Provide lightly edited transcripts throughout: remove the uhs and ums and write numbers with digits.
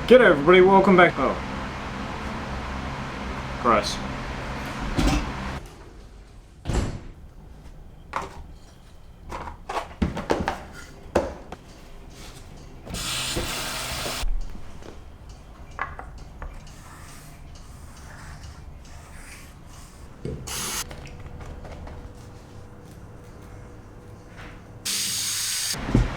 G'day everybody, welcome back. Oh. Gross.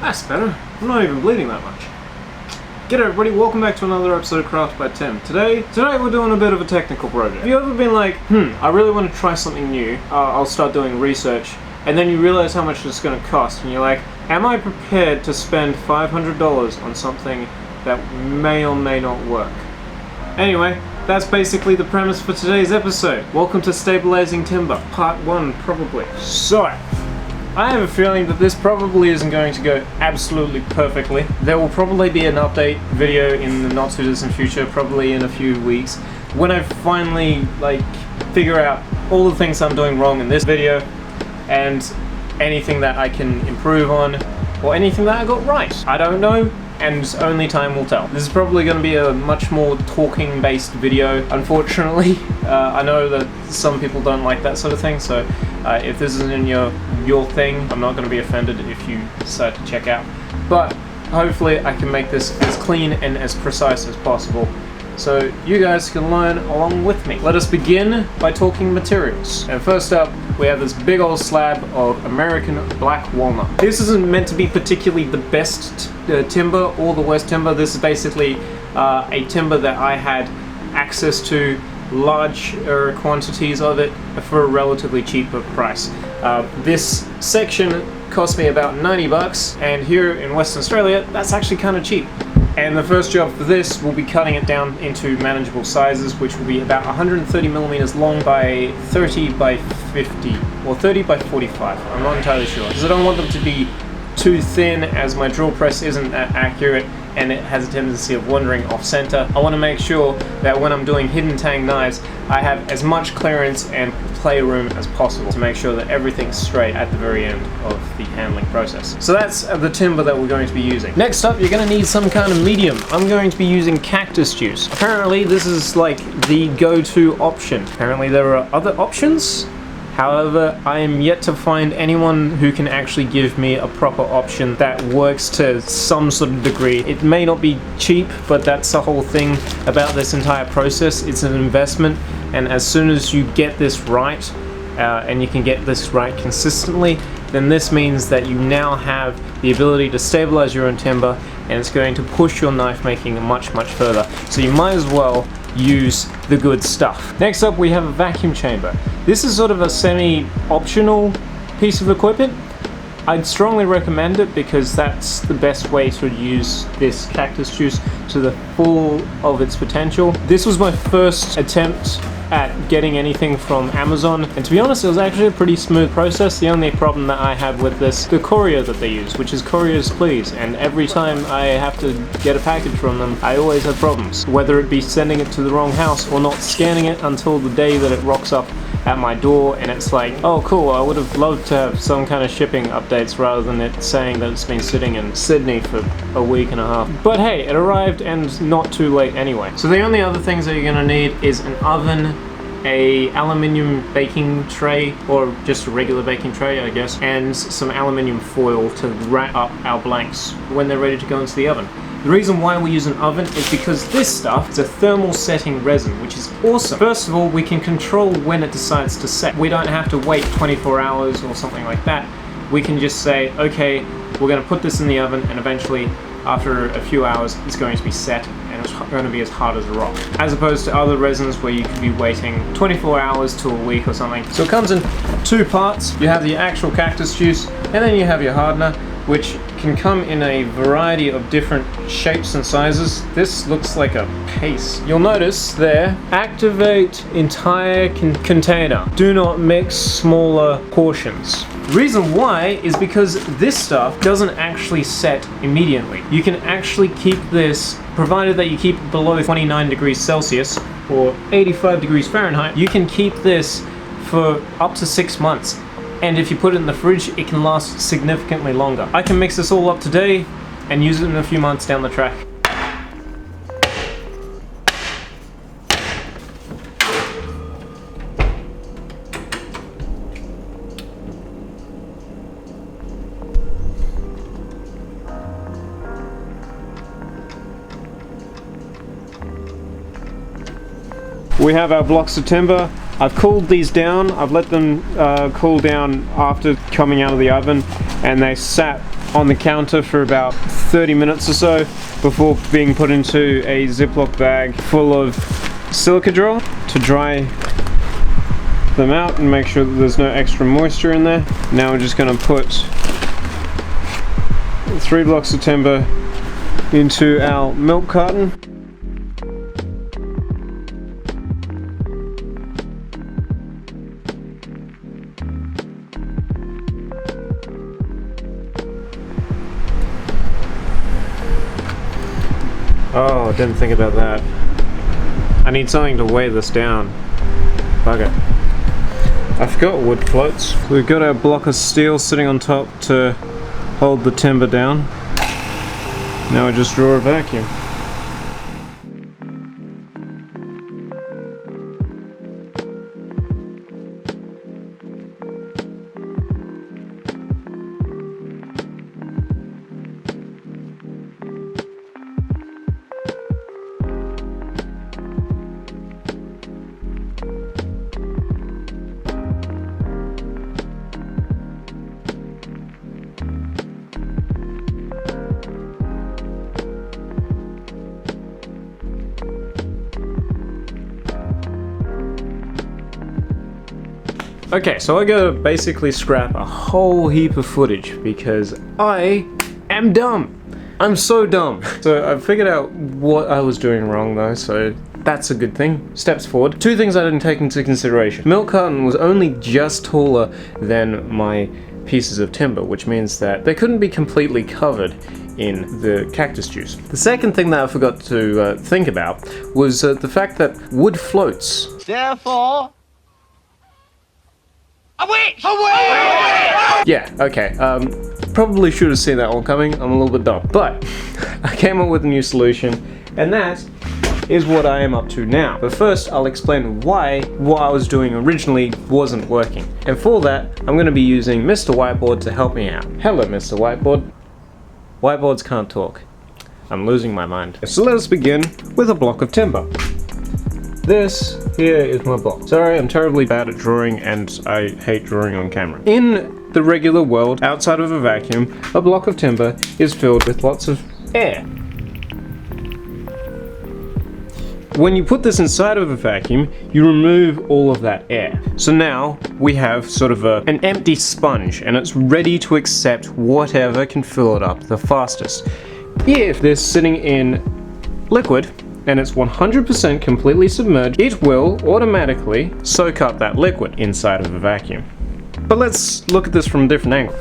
That's better. I'm not even bleeding that much. G'day everybody, welcome back to another episode of Craft by Tim. Today we're doing a bit of a technical project. Have you ever been like, I really want to try something new, I'll start doing research, and then you realize how much it's going to cost, and you're like, am I prepared to spend $500 on something that may or may not work? Anyway, that's basically the premise for today's episode. Welcome to Stabilizing Timber, part 1 probably. So, I have a feeling that this probably isn't going to go absolutely perfectly. There will probably be an update video in the not too distant future, probably in a few weeks, when I finally figure out all the things I'm doing wrong in this video and anything that I can improve on or anything that I got right. I don't know, and only time will tell. This is probably going to be a much more talking based video, unfortunately. I know that some people don't like that sort of thing, so if this isn't your thing, I'm not going to be offended if you decide to check out. But hopefully I can make this as clean and as precise as possible, so you guys can learn along with me. Let us begin by talking materials. And first up, we have this big old slab of American black walnut. This isn't meant to be particularly the best timber or the worst timber. This is basically a timber that I had access to large quantities of it for a relatively cheaper price. This section cost me about 90 bucks, and here in Western Australia that's actually kind of cheap. And the first job for this will be cutting it down into manageable sizes, which will be about 130 millimeters long by 30 by 50 or 30 by 45. I'm not entirely sure, because I don't want them to be too thin, as my drill press isn't that accurate and it has a tendency of wandering off center. I want to make sure that when I'm doing hidden tang knives, I have as much clearance and playroom as possible to make sure that everything's straight at the very end of the handling process. So that's the timber that we're going to be using. Next up, you're going to need some kind of medium. I'm going to be using cactus juice. Apparently this is like the go-to option. Apparently there are other options. However, I am yet to find anyone who can actually give me a proper option that works to some sort of degree. It may not be cheap, but that's the whole thing about this entire process. It's an investment, and as soon as you get this right, and you can get this right consistently, then this means that you now have the ability to stabilize your own timber, and it's going to push your knife making much further. So you might as well use the good stuff. Next up, we have a vacuum chamber. This is sort of a semi-optional piece of equipment. I'd strongly recommend it because that's the best way to use this cactus juice to the full of its potential. This was my first attempt at getting anything from Amazon, and to be honest, it was actually a pretty smooth process. The only problem that I have with this, the courier that they use, which is Couriers Please, and every time I have to get a package from them, I always have problems, whether it be sending it to the wrong house or not scanning it until the day that it rocks up at my door, and it's like, oh cool, I would have loved to have some kind of shipping updates rather than it saying that it's been sitting in Sydney for a week and a half. But hey, it arrived and not too late anyway. So the only other things that you're gonna need is an oven, a aluminium baking tray, or just a regular baking tray I guess, and some aluminium foil to wrap up our blanks when they're ready to go into the oven. The reason why we use an oven is because this stuff is a thermal setting resin, which is awesome. First of all, we can control when it decides to set. We don't have to wait 24 hours or something like that. We can just say, okay, we're going to put this in the oven, and eventually after a few hours it's going to be set and it's going to be as hard as a rock, as opposed to other resins where you could be waiting 24 hours to a week or something. So it comes in two parts. You have the actual cactus juice, and then you have your hardener, which can come in a variety of different shapes and sizes. This looks like a paste. You'll notice there, activate entire container. Do not mix smaller portions. The reason why is because this stuff doesn't actually set immediately. You can actually keep this, provided that you keep it below 29 degrees Celsius or 85 degrees Fahrenheit, you can keep this for up to 6 months. And if you put it in the fridge, it can last significantly longer. I can mix this all up today and use it in a few months down the track. we have our blocks of timber. I've cooled these down. I've let them cool down after coming out of the oven, and they sat on the counter for about 30 minutes or so before being put into a Ziploc bag full of silica gel to dry them out and make sure that there's no extra moisture in there. Now we're just going to put 3 blocks of timber into our milk carton. Oh, didn't think about that. I need something to weigh this down. Bugger. I forgot wood floats. We've got our block of steel sitting on top to hold the timber down. Now I just draw a vacuum. Okay, so I gotta basically scrap a whole heap of footage because I am dumb. I'm so dumb. So I figured out what I was doing wrong though, so that's a good thing. Steps forward. 2 things I didn't take into consideration. Milk carton was only just taller than my pieces of timber, which means that they couldn't be completely covered in the cactus juice. The second thing that I forgot to think about was the fact that wood floats. Therefore, a witch! A witch! Yeah, okay, probably should have seen that one coming. I'm a little bit dumb. But I came up with a new solution, and that is what I am up to now. But first, I'll explain why what I was doing originally wasn't working. And for that, I'm going to be using Mr. Whiteboard to help me out. Hello, Mr. Whiteboard. Whiteboards can't talk. I'm losing my mind. So let us begin with a block of timber. This here is my block. Sorry, I'm terribly bad at drawing and I hate drawing on camera. In the regular world, outside of a vacuum, a block of timber is filled with lots of air. When you put this inside of a vacuum, you remove all of that air. So now we have sort of an empty sponge and it's ready to accept whatever can fill it up the fastest. If this sitting in liquid, and it's 100% completely submerged, it will automatically soak up that liquid inside of a vacuum. But let's look at this from a different angle.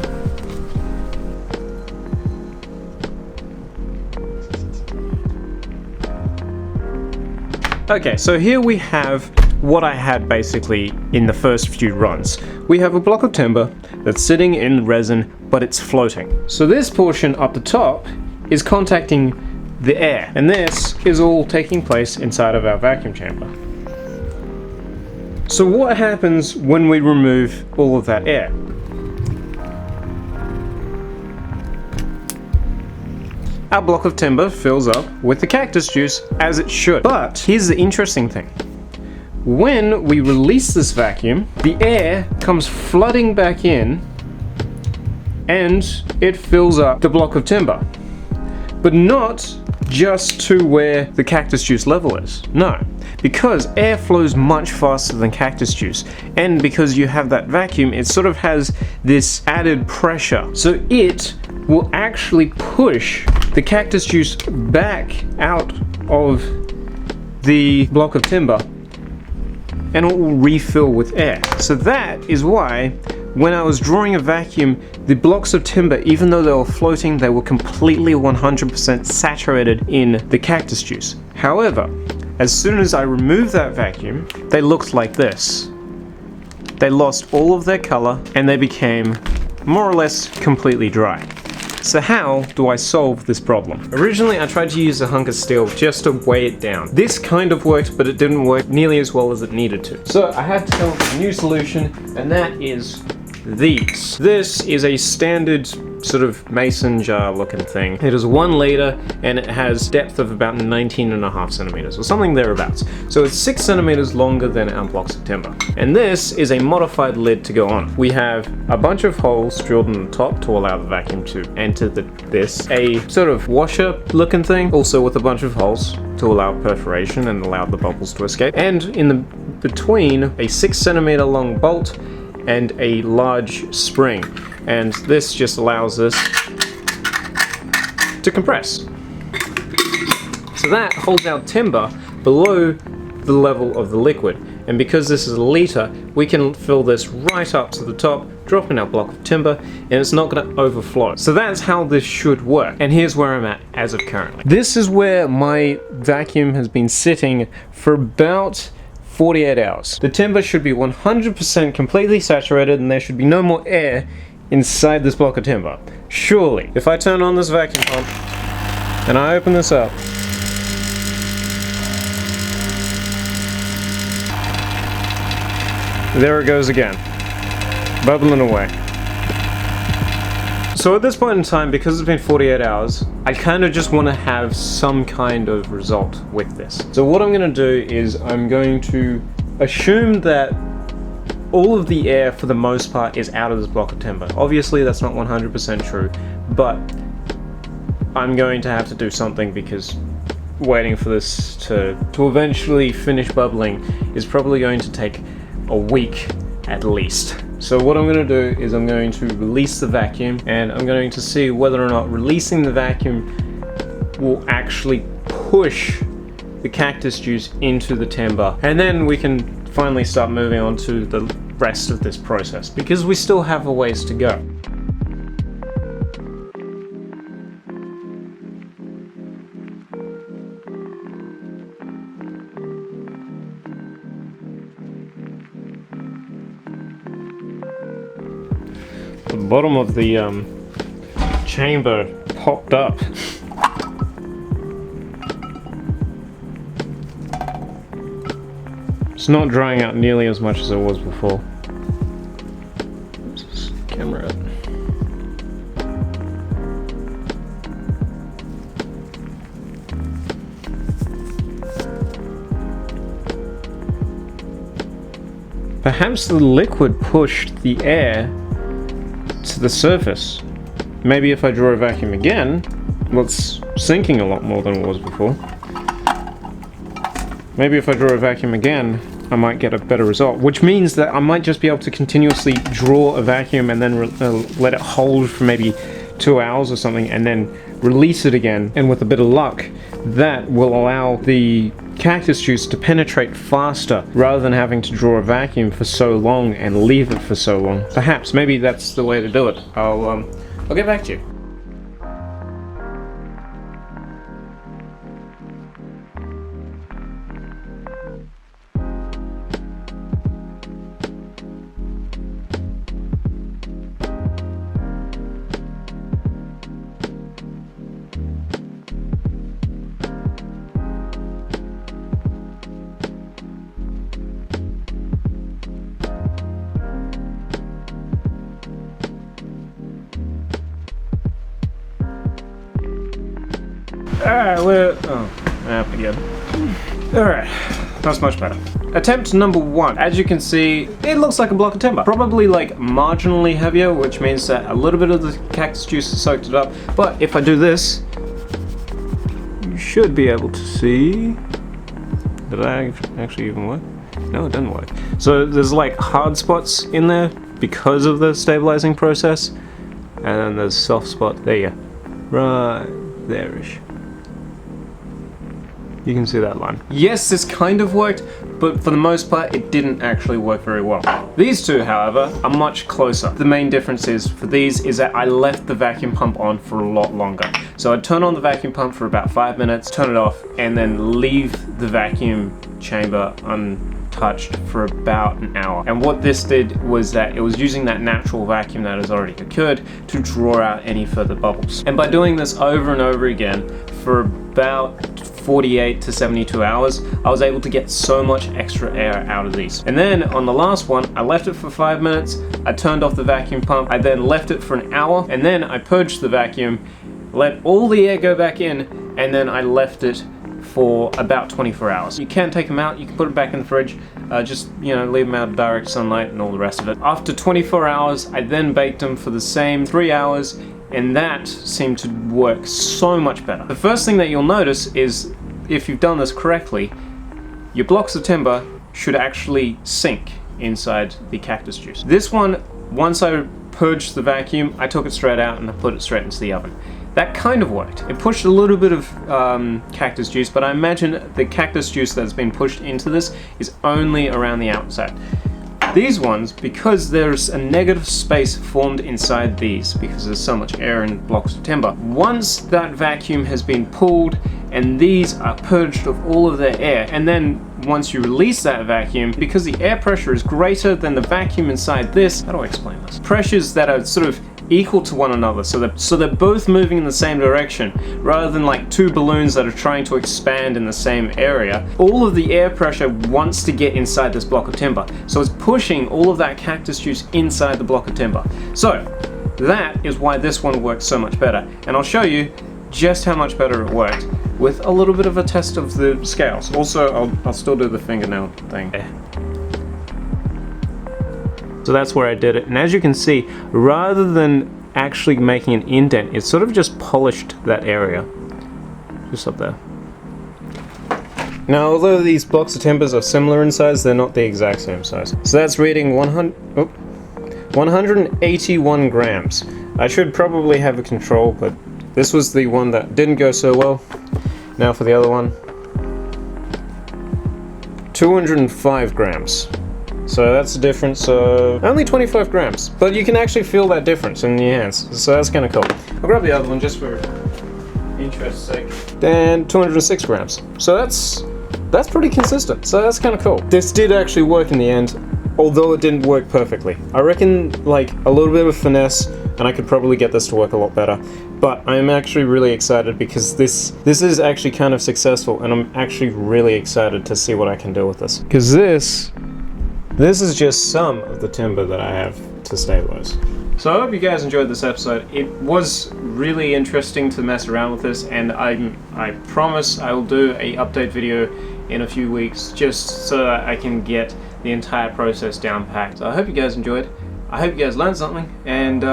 Okay, so here we have what I had basically in the first few runs. We have a block of timber that's sitting in resin, but it's floating. So this portion up the top is contacting the air, and this is all taking place inside of our vacuum chamber. So what happens when we remove all of that air? Our block of timber fills up with the cactus juice as it should. But here's the interesting thing. When we release this vacuum, the air comes flooding back in and it fills up the block of timber. But not just to where the cactus juice level is. No, because air flows much faster than cactus juice, and because you have that vacuum, it sort of has this added pressure. So it will actually push the cactus juice back out of the block of timber and it will refill with air. So that is why when I was drawing a vacuum, the blocks of timber, even though they were floating, they were completely 100% saturated in the cactus juice. However, as soon as I removed that vacuum, they looked like this. They lost all of their color and they became more or less completely dry. So how do I solve this problem? Originally I tried to use a hunk of steel just to weigh it down. This kind of worked, but it didn't work nearly as well as it needed to. So I had to come up with a new solution, and that is these. This is a standard sort of mason jar looking thing. It is 1 liter and it has depth of about 19.5 centimeters or something thereabouts. So it's 6 centimeters longer than our blocks of timber. And this is a modified lid to go on. We have a bunch of holes drilled in the top to allow the vacuum to enter this. A sort of washer looking thing, also with a bunch of holes to allow perforation and allow the bubbles to escape. And in the between, a 6 centimeter long bolt and a large spring. And this just allows us to compress. So that holds our timber below the level of the liquid. And because this is a liter, we can fill this right up to the top, drop in our block of timber, and it's not going to overflow. So that's how this should work. And here's where I'm at as of currently. This is where my vacuum has been sitting for about 48 hours. The timber should be 100% completely saturated and there should be no more air inside this block of timber. Surely. If I turn on this vacuum pump and I open this up, there it goes again, bubbling away. So at this point in time, because it's been 48 hours, I kind of just want to have some kind of result with this. So what I'm going to do is I'm going to assume that all of the air for the most part is out of this block of timber. Obviously that's not 100% true, but I'm going to have to do something because waiting for this to eventually finish bubbling is probably going to take a week at least. So what I'm going to do is I'm going to release the vacuum and I'm going to see whether or not releasing the vacuum will actually push the cactus juice into the timber, and then we can finally start moving on to the rest of this process because we still have a ways to go. The bottom of the chamber popped up. It's not drying out nearly as much as it was before. Let's just camera it. Perhaps the liquid pushed the air to the surface. Maybe if I draw a vacuum again, well, it's sinking a lot more than it was before. Maybe if I draw a vacuum again, I might get a better result, which means that I might just be able to continuously draw a vacuum and then let it hold for maybe 2 hours or something and then release it again. And with a bit of luck, that will allow the cactus juice to penetrate faster rather than having to draw a vacuum for so long and leave it for so long. Perhaps, maybe that's the way to do it. I'll get back to you. Again. Alright, that's much better. Attempt number 1. As you can see, it looks like a block of timber. Probably like marginally heavier, which means that a little bit of the cactus juice has soaked it up. But if I do this, you should be able to see. Did I actually even work? No, it didn't work. So there's like hard spots in there because of the stabilizing process. And then there's soft spot. There you go. Right there-ish. You can see that line. Yes, this kind of worked, but for the most part, it didn't actually work very well. These two, however, are much closer. The main difference is, for these, is that I left the vacuum pump on for a lot longer. So I'd turn on the vacuum pump for about 5 minutes, turn it off, and then leave the vacuum chamber touched for about an hour. And what this did was that it was using that natural vacuum that has already occurred to draw out any further bubbles. And by doing this over and over again for about 48 to 72 hours, I was able to get so much extra air out of these. And then on the last one, I left it for 5 minutes, I turned off the vacuum pump, I then left it for an hour, and then I purged the vacuum, let all the air go back in, and then I left it for about 24 hours. You can take them out, you can put them back in the fridge, just, you know, leave them out of direct sunlight and all the rest of it. After 24 hours, I then baked them for the same 3 hours, and that seemed to work so much better. The first thing that you'll notice is, if you've done this correctly, your blocks of timber should actually sink inside the cactus juice. This one, once I purged the vacuum, I took it straight out and I put it straight into the oven. That kind of worked. It pushed a little bit of cactus juice, but I imagine the cactus juice that's been pushed into this is only around the outside. These ones, because there's a negative space formed inside these, because there's so much air in blocks of timber, once that vacuum has been pulled and these are purged of all of their air, and then once you release that vacuum, because the air pressure is greater than the vacuum inside this, how do I explain this? Pressures that are sort of equal to one another, so they're both moving in the same direction, rather than like two balloons that are trying to expand in the same area. All of the air pressure wants to get inside this block of timber, so it's pushing all of that cactus juice inside the block of timber. So that is why this one works so much better, and I'll show you just how much better it worked with a little bit of a test of the scales. Also, I'll still do the fingernail thing. So that's where I did it, and as you can see, rather than actually making an indent, it sort of just polished that area, just up there. Now, although these blocks of timbers are similar in size, they're not the exact same size. So that's reading 181 grams. I should probably have a control, but this was the one that didn't go so well. Now for the other one, 205 grams. So that's a difference of only 25 grams, but you can actually feel that difference in your hands, so that's kind of cool. I'll grab the other one just for interest's sake. And 206 grams. So that's pretty consistent, so that's kind of cool. This did actually work in the end, although it didn't work perfectly. I reckon like a little bit of finesse, and I could probably get this to work a lot better. But I'm actually really excited because this is actually kind of successful, and I'm actually really excited to see what I can do with this. Because this is just some of the timber that I have to stabilize. So I hope you guys enjoyed this episode. It was really interesting to mess around with this, and I promise I will do a update video in a few weeks just so that I can get the entire process down packed. So I hope you guys enjoyed. I hope you guys learned something, and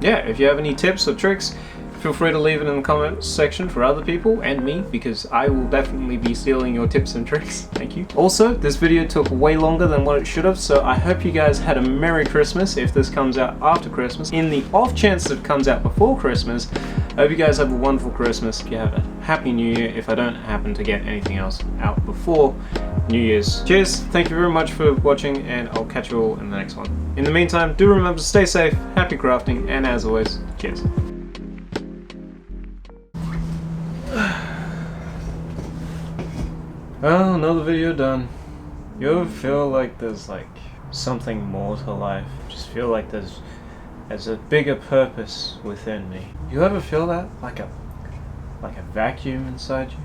yeah, if you have any tips or tricks, feel free to leave it in the comments section for other people and me, because I will definitely be stealing your tips and tricks. Thank you. Also, this video took way longer than what it should have, so I hope you guys had a Merry Christmas if this comes out after Christmas. In the off chance that it comes out before Christmas, I hope you guys have a wonderful Christmas. If you have a Happy New Year, if I don't happen to get anything else out before New Year's. Cheers, thank you very much for watching, and I'll catch you all in the next one. In the meantime, do remember to stay safe, happy crafting, and as always, cheers. Well, another video done. You ever feel like there's like something more to life? Just feel like there's a bigger purpose within me. You ever feel that? Like a vacuum inside you?